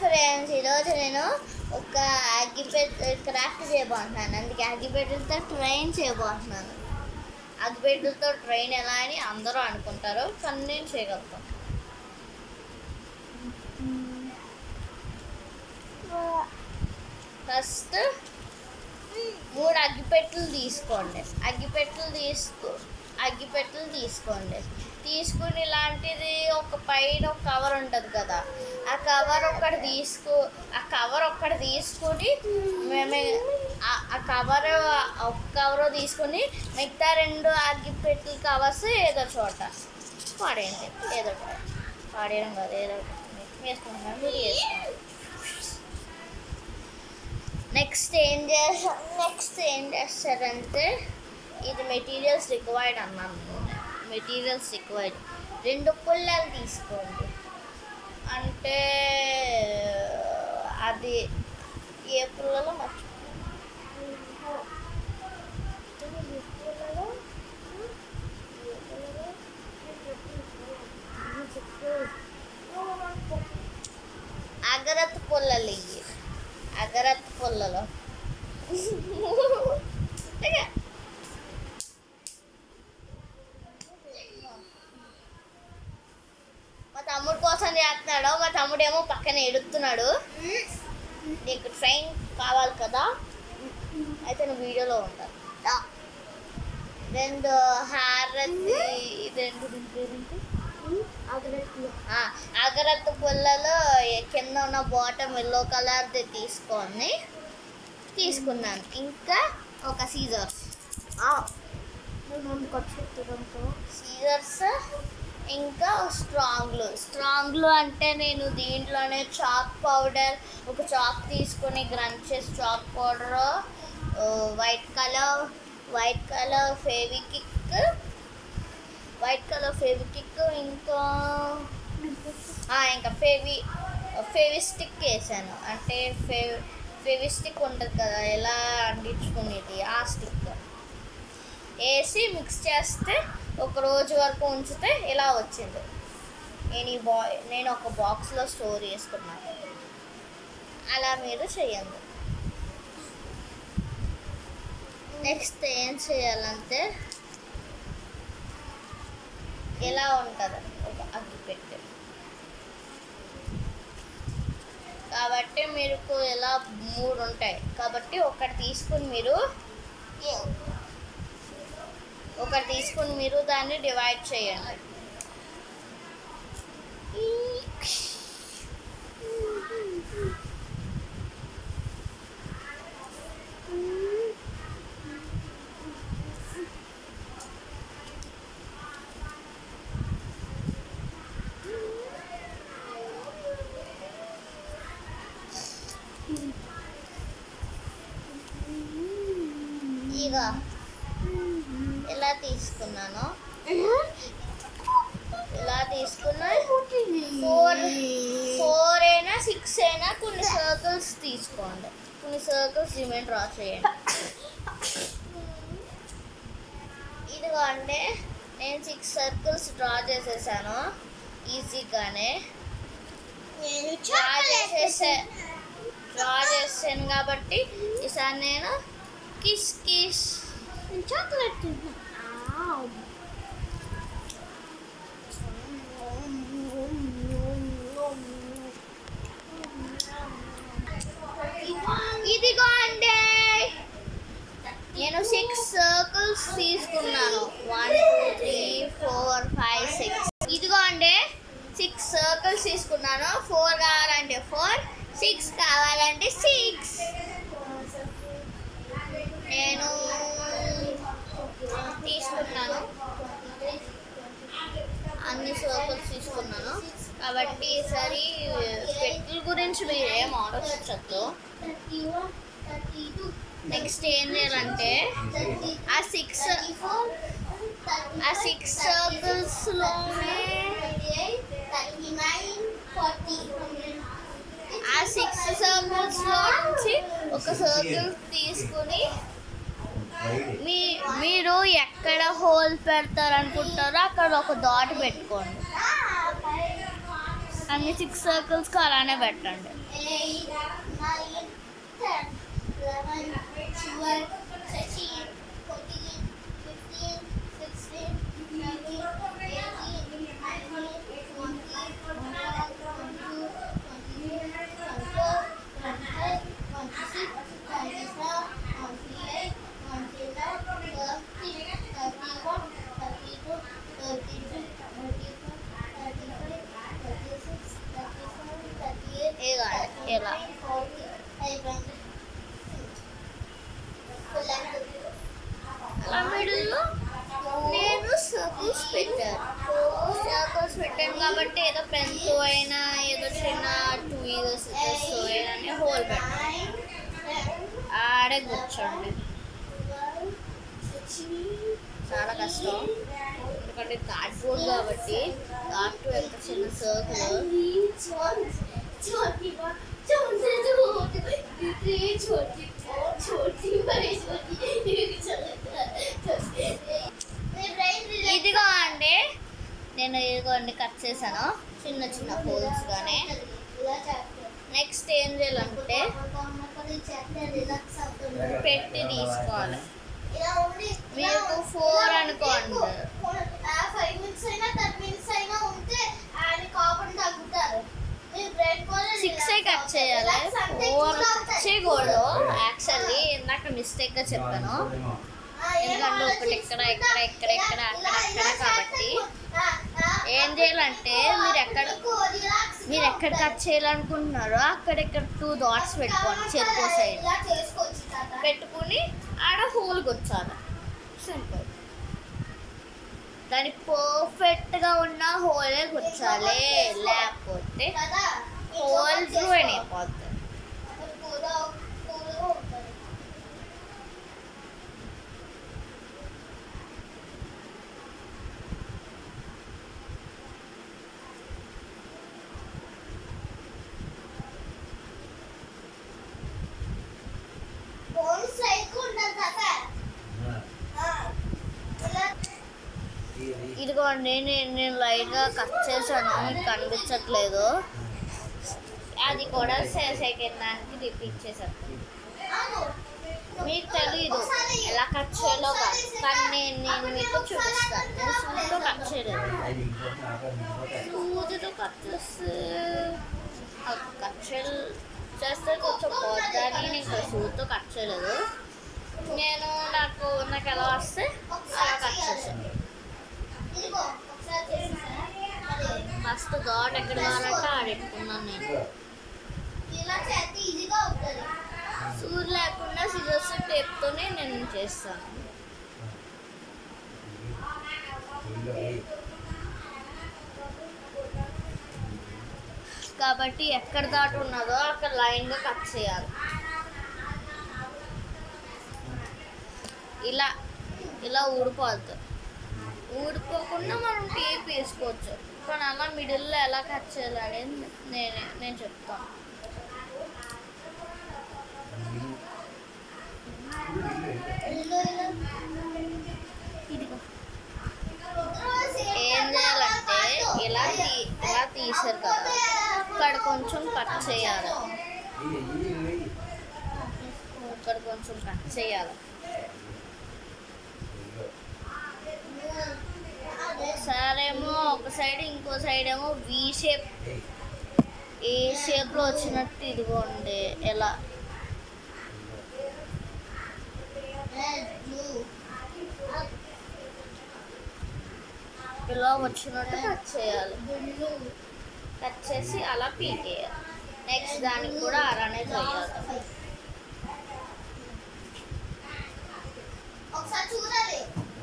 Friends, ఈరోజు నేను ఒక క్రాఫ్ట్ చేయబోతున్నాను. అందుకే అగ్గిపెట్టెలతో ట్రైన్ చేయబోతున్నాను. అగ్గిపెట్టెలతో ట్రైన్ ఎలా అని అందరూ అనుకుంటారు, కానీ నేను చేయగలుగుతాను. ఫస్ట్ 3 అగ్గిపెట్టెలు తీసుకోండి. అగ్గిపెట్టెలు తీసుకోండి. తీసుకుని ఇలాంటిది ఒక పైన ఒక కవర్ ఉంటుంది కదా, ఆ కవర్ ఒక్కటి తీసుకుని ఆ కవర్ తీసుకుని మిగతా 2 అగ్గిపెట్టెల కవర్స్ ఏదో చోట పడేయండి. పడేయడం కాదు, ఏదో వేసుకుంటున్నాను, మీరు వేసుకోండి. నెక్స్ట్ ఏం చేస్తారంటే, ఇది మెటీరియల్స్ రిక్వైర్డ్ అన్నాను. మెటీరియల్స్ రిక్వైర్డ్ 2 పుల్లలు తీసుకోండి. అంటే అది ఏ పుల్లలో అగరత్ పుల్లలు ఇవి. అగరత్ పుల్లలో మా తమ్ముడు కోసం చేస్తున్నాడు. మా తమ్ముడు ఏమో పక్కన ఎడుతున్నాడు. నీకు ట్రైన్ కావాలి కదా, అయితే నువ్వు వీడియోలో ఉంటాను. 2 అగరత్తు పుల్లలో కింద ఉన్న బాటమ్ ఎల్లో కలర్ది తీసుకున్నాను. ఇంకా ఒక సీజర్స్, ఇంకా స్ట్రాంగ్లు అంటే నేను దీంట్లోనే చాక్ పౌడర్, ఒక చాక్ తీసుకొని గ్రైండ్ చేసి chalk powder, white colour Fevikwik, ఇంకా ఫెవిస్టిక్ వేసాను. అంటే ఫెవిస్టిక్ ఉంటుంది కదా, ఎలా అంటించుకునేది, ఆ స్టిక్ వేసి మిక్స్ చేస్తే ఒక రోజు వరకు ఉంచితే ఇలా వచ్చింది. నేను ఒక బాక్స్లో స్టోర్ చేసుకున్నాను. అలా మీరు చేయండి. నెక్స్ట్ ఏం చేయాలంటే, ఎలా ఉంటుంది ఒక అగ్గిపెట్టె కాబట్టి మీకు ఎలా 3 ఉంటాయి కాబట్టి ఒకటి తీసుకుని మీరు దాన్ని డివైడ్ చేయండి. ఇక ఎలా తీసుకున్నాను, 4 అయినా 6 అయినా కొన్ని సర్కిల్స్ తీసుకోండి. కొన్ని సర్కిల్స్ రిమైన్ డ్రా చేయండి. ఇదిగోండి, నేను 6 సర్కిల్స్ డ్రా చేసేసాను ఈజీగానే. డ్రా చేసాను కాబట్టి ఈసారి నేను కిస్ చాక్లెట్ ఇదిగోండి, నేను 6 సర్కిల్స్ తీసుకున్నాను. 1 2 3 4 5 6. ఇదిగోండి, 6 సర్కిల్స్ తీసుకున్నాను. 4 కావాలంటే 4, 6 కావాలంటే 6. నేను తీసుకున్నాను, అన్ని సర్కిల్స్ తీసుకున్నాను. కాబట్టి ఈసారి పెట్టెల గురించి మీరు ఏం ఆలోచించద్దు. నెక్స్ట్ ఏం చేయాలంటే, ఆ 6 సర్కిల్స్లోనే నుంచి ఒక సర్కిల్ తీసుకుని మీరు ఎక్కడ హోల్ పెడతారనుకుంటారో అక్కడ ఒక డాట్ పెట్టుకోండి. అన్ని 6 సర్కిల్స్కి అలానే పెట్టండి. ఇలా మిడిల్లో నేను సర్కిల్స్ పెట్టాను కాబట్టి ఏదో పెన్తో అయినా ఏదో చిన్న 2 ఇయర్స్ అయినా హోల్ పెట్టండి. ఆడే కూర్చోండి. చాలా కష్టం ఎందుకంటే కార్డ్బోర్డ్ కాబట్టి కార్డు ఎంత చిన్న సర్కిల్. ఇదిగో అండి నేను ఇదిగోండి కట్ చేశాను చిన్న చిన్న హోల్స్ గానే. నెక్స్ట్ ఏం చేయాలంటే పెట్టి తీసుకోవాలి. మీకు 4 అనుకోండి, 6 కట్ చేయాలి. 4 కట్ చేయకూడదు యాక్చువల్లీ. ఇందాక మిస్టేక్గా చెప్పాను ఎందుకంటే ఒకటి ఇక్కడ ఇక్కడ ఇక్కడ ఇక్కడ అక్కడ అక్కడ కాబట్టి ఏం చేయాలంటే మీరు ఎక్కడ కట్ చేయాలనుకుంటున్నారో అక్కడెక్కడ 2 డాట్స్ పెట్టుకోండి. చెరుకు సైడ్ పెట్టుకుని ఆడ హోల్ గుచ్చాలి. సింపుల్. దాని పర్ఫెక్ట్గా ఉన్న హోలే గుచ్చాలి, లేకపోతే హోల్ రూయిన్ అయిపోద్ది. ఇదిగోండి నేను లైట్గా కట్ చేశాను, మీకు కనిపించట్లేదు. అది కూడా సెకండ్ దానికి రిపీట్ చేశాను. మీకు తెలీదు ఎలా కట్ చేయాలో కాదు, కానీ నేను మీకు చూపిస్తాను. నేను సూదితో కట్ చేయలేదు. సూదితో కట్ చేస్తే కొంచెం పోద్దని నేను సూదితో కట్ చేయలేదు. నాకు ఎలా వస్తే అలా కట్ చేశాను. ఫస్ట్ డాట్ ఎక్కడ కావాలంటే ఆడెట్టుకున్నాను నేను. సూది లేకుండా సిజర్స్ టేప్తోనే నేను చేస్తాను. కాబట్టి ఎక్కడ డాట్ ఉన్నదో అక్కడ లైన్గా కట్ చేయాలి. ఇలా ఊడిపోద్ది. ఊడిపోకుండా మనం టేప్ వేసుకోవచ్చు. కానీ అలా మిడిల్లో ఎలా కట్ చేయాలని నేను చెప్తాను. ఏం చేయాలంటే ఇలా తీసారు కదా, ఇక్కడ కొంచెం కట్ చేయాలి. ఇక్కడ కొంచెం కట్ చేయాలి. ఒకసారేమో ఒక సైడ్ ఇంకో సైడ్ ఏమో వి షేప్, ఏ షేప్లో వచ్చినట్టు ఇదిగోండి ఎలా ఇలా వచ్చినట్టు కట్ చేయాలి. కట్ చేసి అలా పీకేయాలి. నెక్స్ట్ దానికి కూడా అలానే చేయాలి.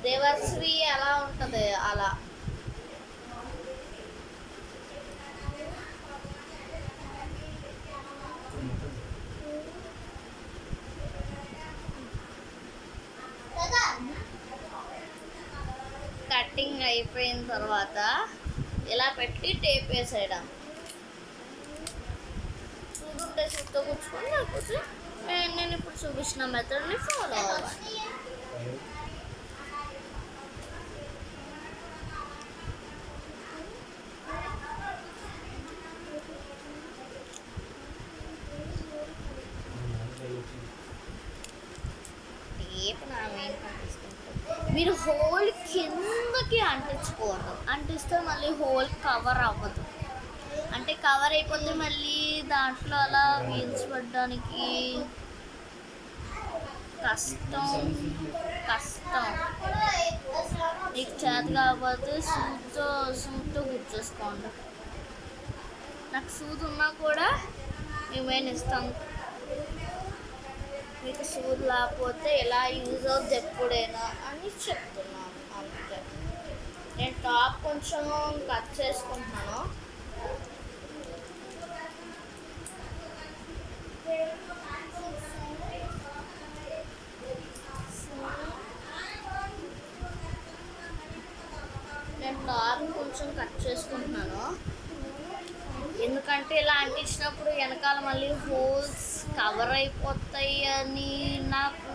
రివర్స్వి ఎలా ఉంటుంది అలా. కటింగ్ అయిపోయిన తర్వాత ఇలా పెట్టి టేప్ వేసేయడం. చూడుంటే చూస్తూ కూర్చుకొని లేకపోతే నేను ఇప్పుడు చూపించిన మెథడ్ని ఫాలో అవ్వాలి. మీరు హోల్ కిందకి అంటించుకోవద్దు, అంటిస్తే మళ్ళీ హోల్ కవర్ అవ్వదు. అంటే కవర్ అయిపోతే మళ్ళీ దాంట్లో అలా వీల్స్ పడడానికి కష్టం కష్టం. నీకు చేత కాకపోతే సూట్తో గుర్చేసుకోండి. నాకు సూది ఉన్నా కూడా మేము ఇస్తాం. మీకు సూది లేకపోతే ఎలా యూజ్ అవుతుంది ఎప్పుడైనా అని చెప్తున్నాను అంతే. నేను టాప్ కొంచెం కట్ చేసుకుంటున్నాను. నేను టాప్ కొంచెం కట్ చేసుకుంటున్నాను ఎందుకంటే ఇలా అంటించినప్పుడు వెనకాల మళ్ళీ హోల్స్ కవర్ అయిపోతాయి అని నాకు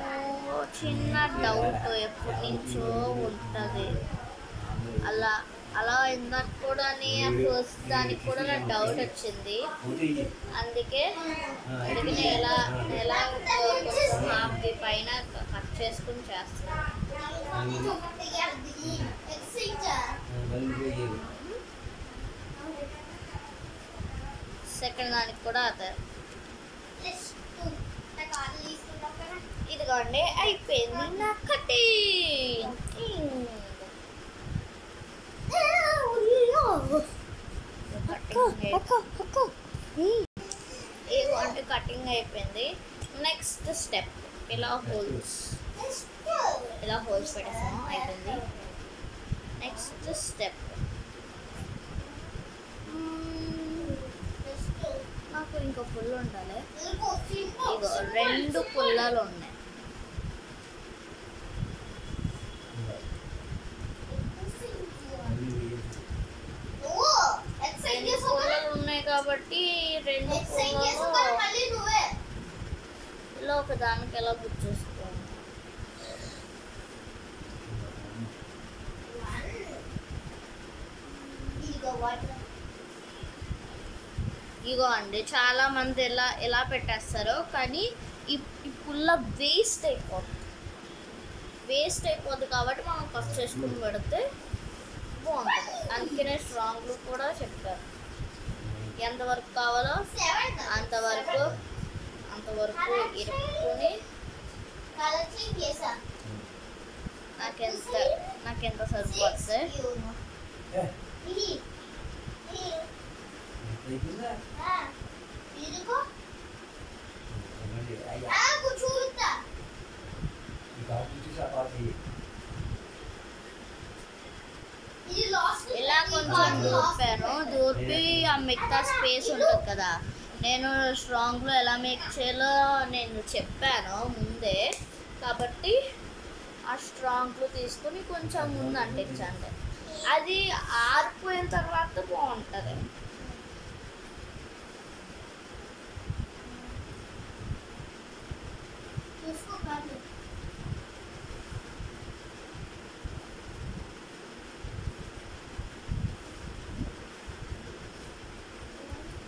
చిన్న డౌట్ ఎప్పటి నుంచో ఉంటుంది. అలా అలా ఇందాక కూడా ఫస్ట్ దానికి కూడా నాకు డౌట్ వచ్చింది. అందుకే నేను ఎలా కొంచెం హాఫ్ పైన కట్ చేసుకుని చేస్తాను. సెకండ్ దానికి కూడా అదే. ఇదిగోండి అయిపోయింది నా కటింగ్. అంటే కటింగ్ అయిపోయింది. నెక్స్ట్ స్టెప్ ఇలా హోల్స్ పెట్టేసాము, అయిపోయింది. నెక్స్ట్ స్టెప్ నాకు ఇంకో పుల్ల ఉండాలి. ఇగో 2 పుల్లలు ఉన్నాయి. 2 పుల్లలు ఉన్నాయి కాబట్టి 2 పుల్లలో ఇలా ఒక దానికి ఎలా గుర్చేసుకోవాలి. ఇగో అండి చాలా మంది ఎలా పెట్టేస్తారో, కానీ ఈ పుల్ల వేస్ట్ అయిపోద్ది కాబట్టి మనం కట్ చేసుకుని పెడితే బాగుంటుంది. అందుకనే స్ట్రాంగ్లు కూడా చెప్పారు. ఎంతవరకు కావాలో అంతవరకు ఇరుక్కుని నాకెంత సరిపోతుంది. ఇలా కొంచెం దూర్పి ఆ మిగతా స్పేస్ ఉంటుంది కదా, నేను స్ట్రాంగ్లో ఎలా మేక్ చేయాలో నేను చెప్పాను ముందే కాబట్టి ఆ స్ట్రాంగ్లో తీసుకుని కొంచెం ముందు అంటించండి. అది ఆరిపోయిన తర్వాత బాగుంటుంది.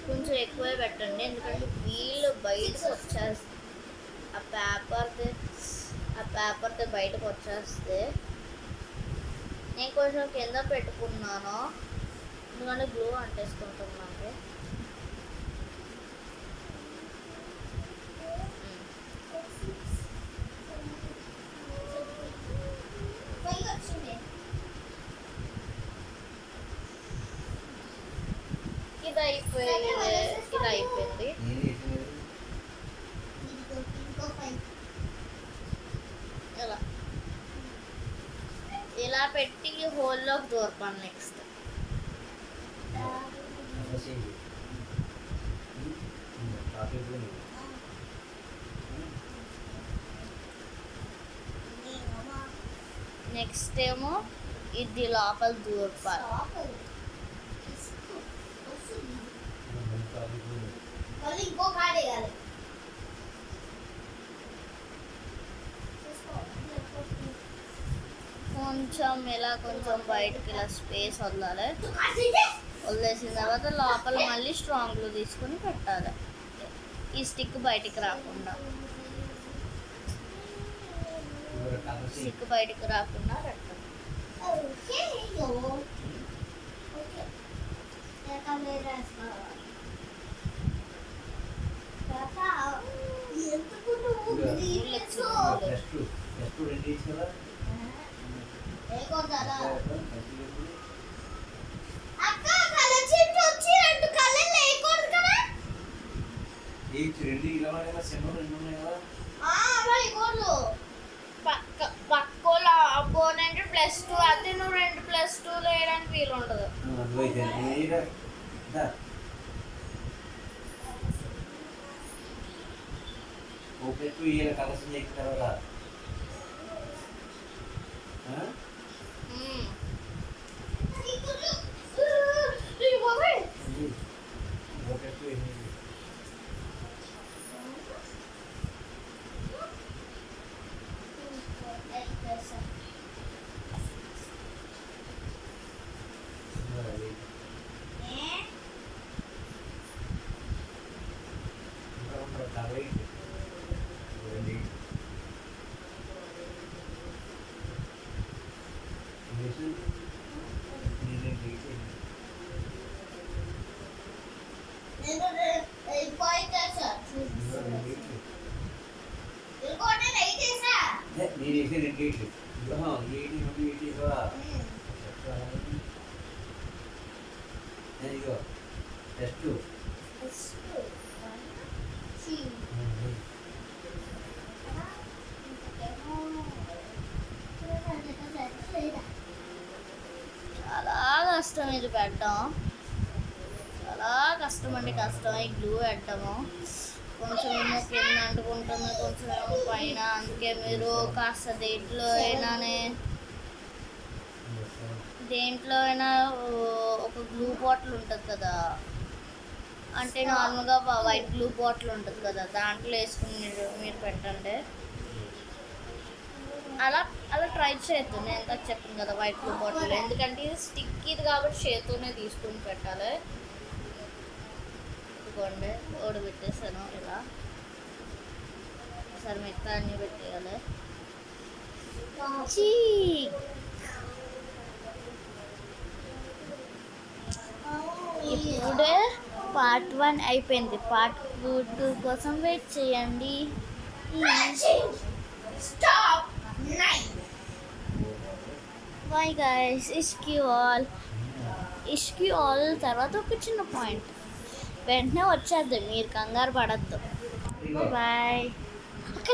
కొంచెం ఎక్కువే పెట్టండి ఎందుకంటే వీళ్ళు బయటకు వచ్చేస్తే ఆ పేపర్తో బయటకు వచ్చేస్తే. నేను కొంచెం కింద పెట్టుకున్నాను ఎందుకంటే గ్లూ అంటేసుకుంటున్నాను. ఇది అయిపోయింది. ఇలా పెట్టి హోల్లోకి దూరపండి. నెక్స్ట్ నెక్స్ట్ ఏమో ఇది లోపల దూరపాలి. కొంచెం ఇలా కొంచెం బయటకి ఇలా స్పేస్ వదలాలి. వదిలేసిన తర్వాత లోపల మళ్ళీ స్ట్రాంగ్లు తీసుకొని పెట్టాలి ఈ స్టిక్ బయటికి రాకుండా. సిక్కు బయటకు రాకుండా పెట్టాలి. పక్కల అపోనెంట్ +2 అదే నువ్వు 2+2 వేయడానికి వీలు ఉండదు. చాలా కష్టం ఇది పెట్టడం, చాలా కష్టం అండి. కష్టం ఈ గ్లూ పెట్టడము. కొంచెం ఏమో కింద అంటుకుంటుంది, కొంచెం ఏమో పైన. అందుకే మీరు కాస్త దేంట్లో అయినా ఒక గ్లూ బాటిల్ ఉంటుంది కదా, అంటే నార్మల్గా వైట్ గ్లూ బాటిల్ ఉంటుంది కదా, దాంట్లో వేసుకుని మీరు పెట్టండి. అలా ట్రై చేయొద్దు. నేను ఎంత చెప్పాను కదా వైట్ గ్లూ బాటిల్, ఎందుకంటే ఇది స్టిక్ ఇది కాబట్టి చేతితోనే తీసుకుని పెట్టాలి. ఇదిగోండి ఓడి పెట్టేసాను ఇలా. ఒకసారి మిగతా అన్నీ పెట్టేయాలి. ఇప్పుడే పార్ట్ 1 అయిపోయింది. పార్ట్ 2 కోసం వెయిట్ చేయండి. Bye guys. ఇష్కి ఆల్ తర్వాత ఒక చిన్న పాయింట్ వెంటనే వచ్చేద్ది, మీరు కంగారు పడద్దు. బాయ్.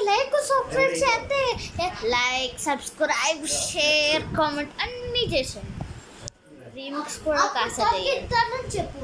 లైక్ సబ్స్క్రైబ్ చేస్తే లైక్ సబ్స్క్రైబ్ షేర్ కామెంట్ అన్నీ చేసాను. రీమిక్స్ కూడా కాస్త చెప్పు.